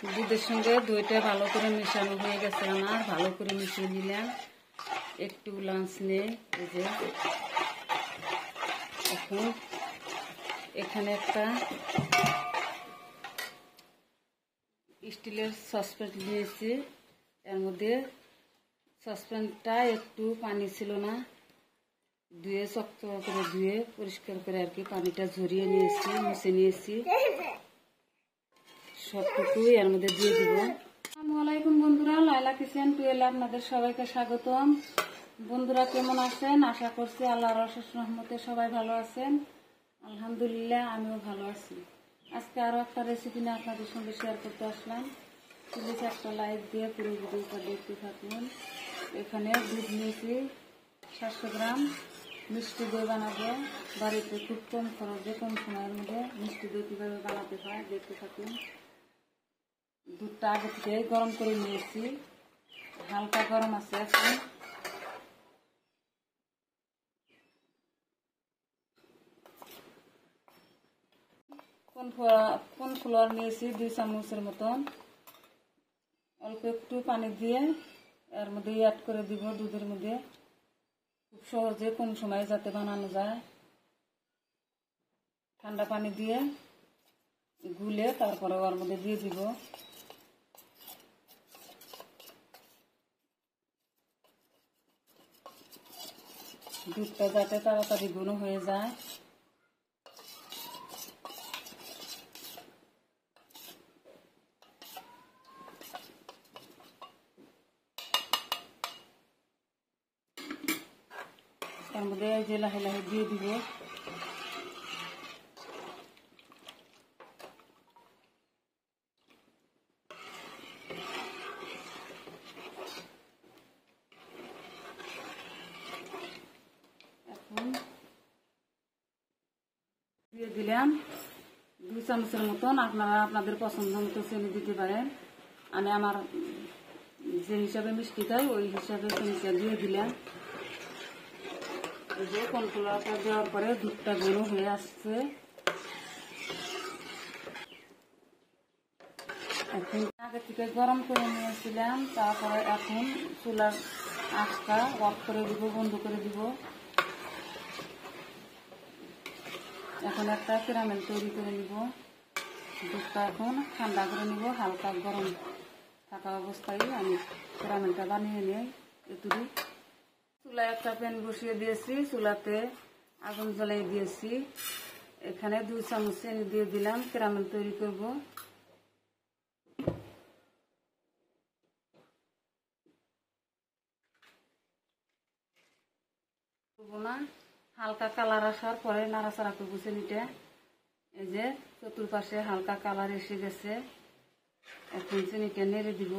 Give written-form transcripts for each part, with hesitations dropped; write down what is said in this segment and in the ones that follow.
দুধের সঙ্গে দইটা ভালো করে মেশানো হয়ে গেছে আমার, ভালো করে মিশিয়ে নিলাম। একটু লাঞ্চ নেই। এই যে এখন এখানে একটা স্টিলের সসপ্যান নিয়েছি। এর মধ্যে সসপ্যানটা একটু পানি ছিল না, ধুয়ে শক্ত করে ধুয়ে পরিষ্কার করে আর কি পানিটা ঝরিয়ে নিয়েছি, মুছে নিয়েছি। সবটুকু এর মধ্যে দিয়ে দিব। আসসালামু আলাইকুম বন্ধুরা, লাইলা কিচেন টুয়েলে আপনাদের সবাইকে স্বাগতম। বন্ধুরা কেমন আছেন? আশা করছি আল্লাহর অশেষ রহমতে সবাই ভালো আছেন। আলহামদুলিল্লাহ আমিও ভালো আছি। আজকে আরো একটা রেসিপি নিয়ে আপনাদের সঙ্গে শেয়ার করতে আসলাম। প্লিজ একটা লাইক দিয়ে পুরো ভিডিওটা দেখতে থাকুন। এখানে দুধ নিয়েছি 700 গ্রাম। মিষ্টি দই বানাবো বাড়িতে, খুব কম খরচে কম সময়ের মধ্যে মিষ্টি দই কীভাবে বানাতে হয় দেখতে থাকুন। দুধটা আগে থেকে গরম করে নিয়েছি, হালকা গরম আছে এখন। কর্নফ্লাওয়ার নিয়েছি 2 চামচের মতন। অল্প একটু পানি দিয়ে এর মধ্যে অ্যাড করে দিব দুধের মধ্যে, খুব সহজে কম সময়ে যাতে বানানো যায়। ঠান্ডা পানি দিয়ে গুলে তারপরে ওর মধ্যে দিয়ে দিব। দুধটা যাতে তাড়াতাড়ি ঘন হয়ে যায়। তার মধ্যে যে লাহে লাহে দিয়ে দিব। এখন দিয়ে দিলাম 2 চামচের মতন। আপনারা আপনাদের পছন্দ মতো চিনি দিতে পারেন। আমি আমার যে হিসাবে মিষ্টি খাই ওই হিসাবে চিনিটা দিয়ে দিলাম। এই যে কর্নফ্লাওয়ারটা দেওয়ার পরে দুধটা ঘন হয়ে আসছে। এখন আগে থেকে গরম করে নিয়েছিলাম, তারপরে এখন চুলার আঁচটা অফ করে দিব, বন্ধ করে দিব। এখন একটা ক্যারামেল তৈরি করে নিব। দুধটা এখন ঠান্ডা করে নিব, হালকা গরম থাকা অবস্থায় আমি ক্যারামেলটা বানিয়ে নিই। এটুকু চুলায় একটা প্যান বসিয়ে দিয়েছি, চুলাতে আগুন জ্বালিয়ে দিয়েছি। এখানে 2 চামচ চিনি দিয়ে দিলাম, ক্যারামেল তৈরি করব। না, হালকা কালার আসার পরে নাড়াচাড়া করবো চিনিটা। এই যে চতুর্পাশে হালকা কালার এসে গেছে। এখন চিনিটা নেড়ে দিব।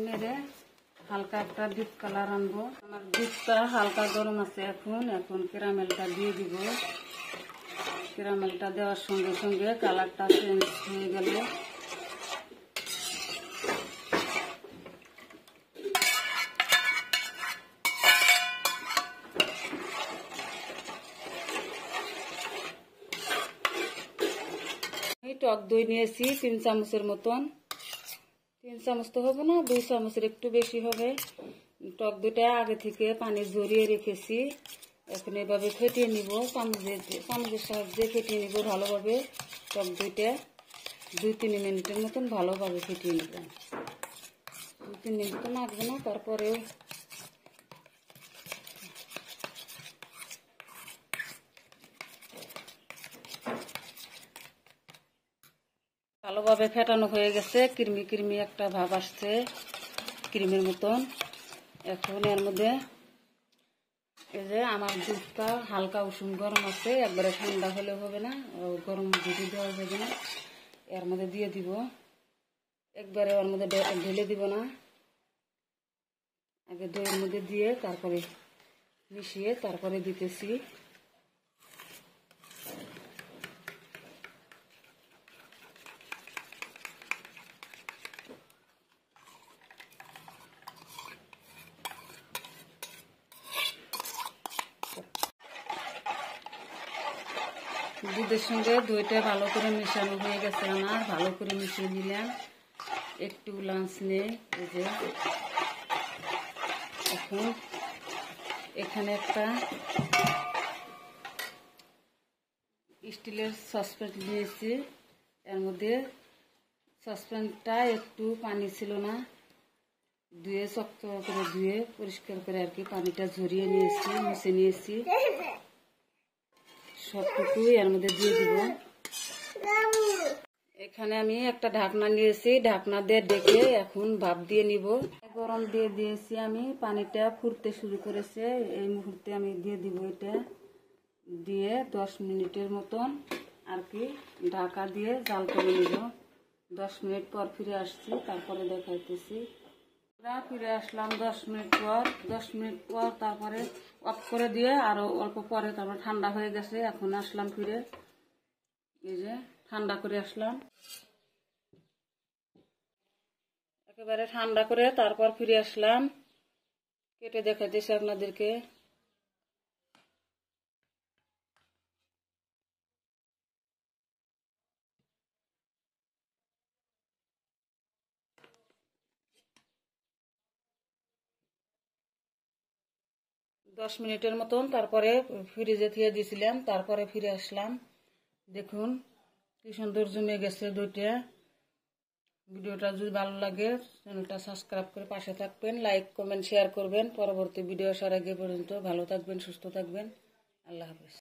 নেড়ে হালকা একটা ডিপ কালার আনবো। আমার দুধটা হালকা গরম আছে এখন ক্যারামেলটা দিয়ে দিব। ক্যারামেলটা দেওয়ার সঙ্গে সঙ্গে কালারটা চেঞ্জ হয়ে গেল। টক দই নিয়েছি 3 চামচের মতন। 3 চামচ তো হবে না, 2 চামচের একটু বেশি হবে। টক দইটা আগে থেকে পানি ঝরিয়ে রেখেছি। এখন এভাবে ফেটিয়ে নিব, চামচের সাহায্যে ফেটিয়ে নিব ভালোভাবে। টক দইটা 2-3 মিনিটের মতন ভালোভাবে ফেটিয়ে নিব। 2-3 মিনিট তো লাগবে না, তারপরেও ভালোভাবে ফেটানো হয়ে গেছে। ক্রিমি ক্রিমি একটা ভাব আসছে, ক্রিমের মতন। এখন এর মধ্যে এই যে আমার দুধটা হালকা উষুম গরম আছে, একবারে ঠান্ডা হলে হবে না, গরম দুধ দেওয়া যাবে না। এর মধ্যে দিয়ে দিব, একবারে ওর মধ্যে ঢেলে দিব না। আগে দইয়ের মধ্যে দিয়ে তারপরে মিশিয়ে তারপরে দিতেছি। দুধের সঙ্গে দইটা ভালো করে মেশানো হয়ে গেছে আমার, ভালো করে মিশিয়ে নিলাম। একটু লাঞ্চ নেই, এই যে এখন এখানে একটা স্টিলের সসপ্যান নিয়েছি। এর মধ্যে সসপ্যানটা একটু পানি ছিল না, ধুয়ে শক্ত করে ধুয়ে পরিষ্কার করে আর কি পানিটা ঝরিয়ে নিয়েছি, মুছে নিয়েছি। সবটুকু এর মধ্যে দিয়ে দিব। এখানে আমি একটা ঢাকনা নিয়েছি, ঢাকনা দিয়ে ডেকে এখন ভাপ দিয়ে নিব। গরম দিয়ে দিয়েছি আমি, পানিটা ফুটতে শুরু করেছে। এই মুহূর্তে আমি দিয়ে দিব এটা, দিয়ে 10 মিনিটের মতন আর কি ঢাকা দিয়ে জাল করে নিব। 10 মিনিট পর ফিরে আসছি, তারপরে দেখাইতেছি। ফিরে আসলাম 10 মিনিট পর। 10 মিনিট পর তারপরে অফ করে দিয়ে আরো অল্প পরে তারপরে ঠান্ডা হয়ে গেছে। এখন আসলাম ফিরে, এই যে ঠান্ডা করে আসলাম, একেবারে ঠান্ডা করে তারপর ফিরে আসলাম। কেটে দেখাইতেছি আপনাদেরকে। দশ মিনিটের মতন তারপরে ফ্রিজে থিয়ে দিয়েছিলাম, তারপরে ফিরে আসলাম। দেখুন কি সুন্দর জমে গেছে দইটা। ভিডিওটা যদি ভালো লাগে চ্যানেলটা সাবস্ক্রাইব করে পাশে থাকবেন, লাইক কমেন্ট শেয়ার করবেন। পরবর্তী ভিডিও আসার আগে পর্যন্ত ভালো থাকবেন, সুস্থ থাকবেন। আল্লাহ হাফেজ।